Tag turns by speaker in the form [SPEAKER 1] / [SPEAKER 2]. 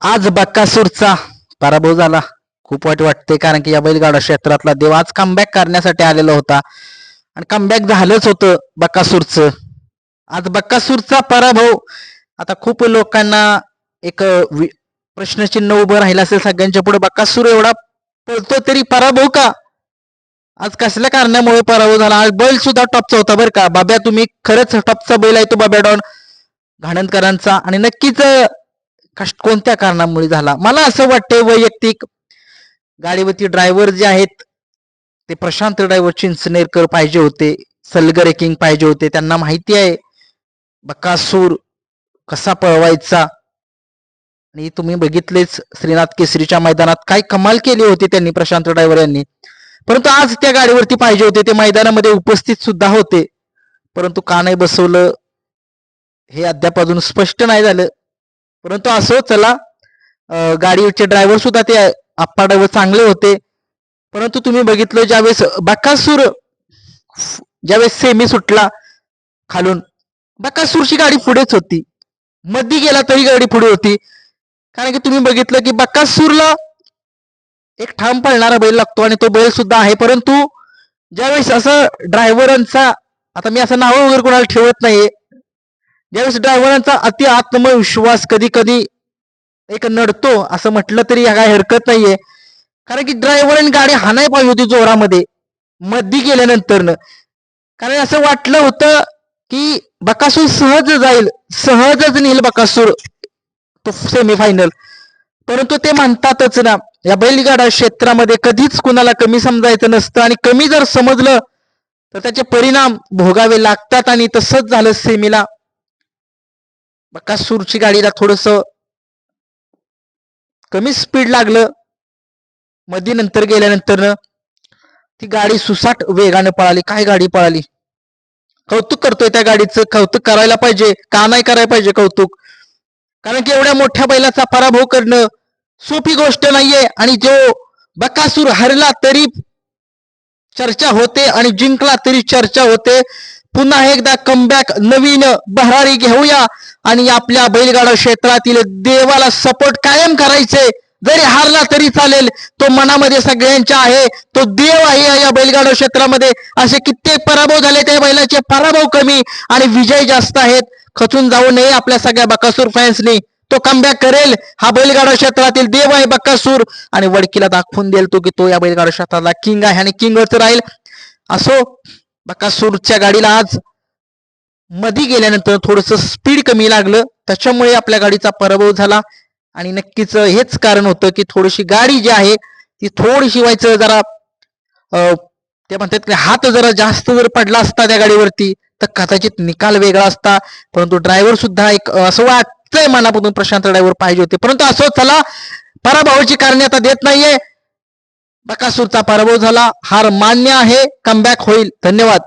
[SPEAKER 1] आज बक्कासूरचा पराभव झाला. खूप वाईट वाटते, कारण की या बैलगाडा क्षेत्रातला देव आज कमबॅक करण्यासाठी आलेला होता आणि कमबॅक झालंच होतं बक्कासूरचं. आज बक्कासूरचा पराभव. आता खूप लोकांना एक प्रश्नचिन्ह उभं राहिलं असेल सगळ्यांच्या पुढे, बक्कासूर एवढा पळतो तरी पराभव का? आज कसल्या कारणामुळे पराभव झाला? आज बैल सुद्धा टॉपचा होता बरं का. बाब्या, तुम्ही खरंच टॉपचा बैल आहे तो बाब्या डॉन घाणंदकरांचा, आणि नक्कीच कोणत्या कारणामुळे झाला मला असं वाटतंय. वैयक्तिक गाडीवरती ड्रायव्हर जे आहेत ते प्रशांत ड्रायव्हर चिंचनेरकर पाहिजे होते, सलगरे किंग पाहिजे होते. त्यांना माहिती आहे बकासूर कसा पळवायचा, आणि तुम्ही बघितलेच श्रीनाथ केसरीच्या मैदानात काय कमाल केली होती त्यांनी, प्रशांत ड्रायव्हर यांनी. परंतु आज त्या गाडीवरती पाहिजे होते, ते मैदानामध्ये उपस्थित सुद्धा होते, परंतु का नाही बसवलं हे अद्याप अजून स्पष्ट नाही झालं. परंतु असो, चला, गाडीचे ड्रायव्हर सुद्धा ते आप्पा ड्रायव्हर चांगले होते. परंतु तुम्ही बघितलं ज्यावेळेस बकासूर ज्यावेळेस सेमी सुटला खालून, बकासूरची गाडी पुढेच होती, मध्ये गेला तरी गाडी पुढे होती. कारण की तुम्ही बघितलं की बकासूरला एक ठाम पळणारा बैल लागतो आणि तो बैल सुद्धा आहे. परंतु ज्यावेळेस असं ड्रायव्हरांचा, आता मी असं नाव वगैरे कोणाला ठेवत नाहीये, ज्यावेळेस ड्रायव्हरांचा अति आत्मविश्वास कधी कधी एक नडतो असं म्हटलं तरी काय हरकत नाहीये. कारण की ड्रायव्हरांनी गाडी हाणाय पाहिजे होती जोरामध्ये मध्ये गेल्यानंतर. कारण असं वाटलं होतं की बकासूर सहज जाईल, सहजच नेईल बकासूर तो सेमीफायनल. परंतु ते म्हणतातच ना, या बैलगाडा क्षेत्रामध्ये कधीच कुणाला कमी समजायचं नसतं, आणि कमी जर समजलं तर त्याचे परिणाम भोगावे लागतात. आणि तसंच झालं सेमीला. बकासूरची गाडीला थोडस कमी स्पीड लागलं मध्ये, नंतर गेल्यानंतर ती गाडी सुसाट वेगाने पळाली. काय गाडी पळाली! कौतुक करतोय त्या गाडीचं, कौतुक करायला पाहिजे, का नाही करायला पाहिजे कौतुक? कारण की एवढ्या मोठ्या बैलाचा पराभव करणं सोपी गोष्ट नाहीये. आणि जो बकासूर हरला तरी चर्चा होते आणि जिंकला तरी चर्चा होते. पुन्हा एकदा कमबॅक, नवीन बहरारी घेऊया आणि आपल्या बैलगाडा क्षेत्रातील देवाला सपोर्ट कायम करायचे. जरी हारला तरी चालेल, तो मनामध्ये सगळ्यांच्या आहे, तो देव आहे या बैलगाडा क्षेत्रामध्ये. असे कित्येक पराभव झाले, त्या बैलाचे पराभव कमी आणि विजय जास्त आहेत. खचून जाऊ नये आपल्या सगळ्या बकासूर फॅन्सनी. तो कमबॅक करेल, हा बैलगाडा क्षेत्रातील देव आहे बकासूर, आणि वडकीला दाखवून देईल तो की तो या बैलगाडा क्षेत्रातला किंग आहे आणि किंगच राहील. असो, बकासूरच्या गाडीला आज मध्ये गेल्यानंतर थोडस स्पीड कमी लागलं, त्याच्यामुळे आपल्या गाडीचा पराभव झाला. आणि नक्कीच हेच कारण होतं की थोडीशी गाडी जी आहे ती थोडीशी व्हायचं जरा, ते म्हणतात की हात जरा जास्त जर पडला असता त्या गाडीवरती तर कदाचित निकाल वेगळा असता. परंतु ड्रायव्हर सुद्धा एक असं वाटतंय मनापासून प्रशांत ड्रायव्हर पाहिजे होते. परंतु असो, चला, पराभवाची कारणे आता देत नाहीये. बकासूरचा पराभव झाला, हार मान्य आहे, कमबॅक होईल. धन्यवाद.